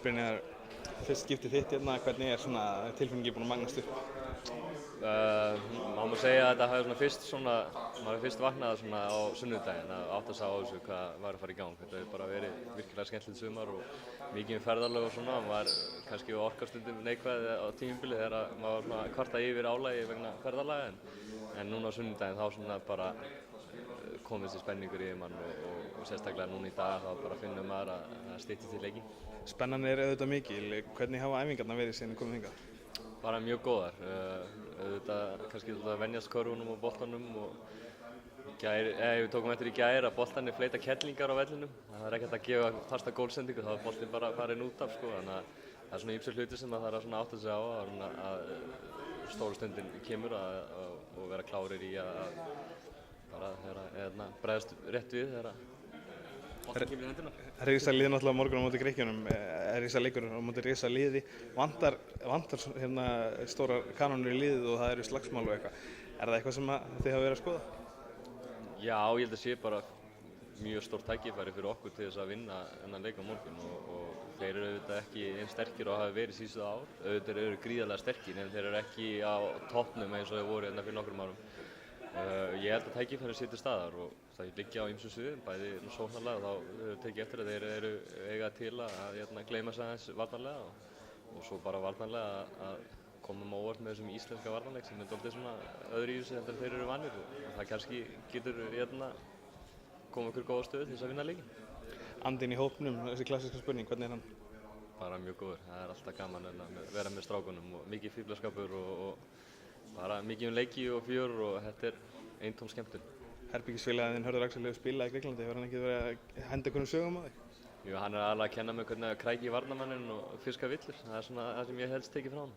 Brynjar, fyrst skiptið þitt hérna, hvernig svona tilfinningin búin að magnast upp? Má segja að þetta hafi maður fyrst vaknað svona á sunnudaginn að átta sig á þessu hvað var að fara í gang. Þetta hefur bara verið virkilega skemmtilegt sumar og mikið ferðalög og svona. Maður var kannski orkar stundum neikvæð á tímabili þegar maður var kvartað yfir álagi vegna ferðalaga en núna á sunnudaginn þá svona bara kom þessi spenningur yfir mann og sérstaklega núna í dag þá bara finnum maður að styttist til leiki. Spennan auðvitað mikil. Hvernig hafa æfingarnar verið síðan komið hingað? Bara mjög góðar. Auðvitað kannski að venjast körfunum og boltanum og við tókum eftir í gær að boltarnir fleyta kettlingar á vellinum. Það er ekkert að gefa fasta gólsendingu, þá er boltinn bara farin út af sko. Þannig að það er svona ýmsir hlutir sem það þarf að átta sig á að stóru stundin kemur og vera klárir í að bara bregðast rétt við þegar boltinn kemur í hendurnar. Risa liði náttúrulega morgun á móti Grikkjunum, Risa leikur á móti Risa liði. Vantar stórar kanónur í liðið og það eru slagsmál og eitthvað. Er það eitthvað sem þið hafa verið að skoða? Já, ég held að sé bara mjög stórt tækifæri fyrir okkur til þess að vinna þennan leik á morgun og þeir eru auðvitað ekki eins sterkir og hafa verið síðustu ár. Auðvitað eru gríðarlega sterkir en þeir eru ekki á toppnum eins og þeir voru hérna fyrir nokkrum árum. Ég held að tækifæri sé til staðar og það liggja á ýmsum sviðum, bæði sóknarlega þá tekið eftir að þeir eru eiga til að gleyma sig aðeins varnarlega og svo bara varnarlega að koma á óvart með þessum íslenska varnarleik sem dálítið svona öðru í þessu heldur en þeir eru vanir og það kannski getur komið okkur góða stöðu til þess að vinna leikin. Andinn í hópnum, þessi klassíska spurning, hvernig er hann? Bara mjög góður, það er alltaf gaman að vera með strákunum og mikið fíflaskapur og bara mikið leiki og fjör og þetta er eintóm skemmtun. Herbergisfélaginn Hörður Axel hefur spilað í Grikklandi, hefur hann ekki verið að henda einhvern sögum á þig? Jú, hann er alveg að kenna mig hvernig að krækja í varnarmanninn og fiska villur, það er svona það sem ég helst tekið frá honum.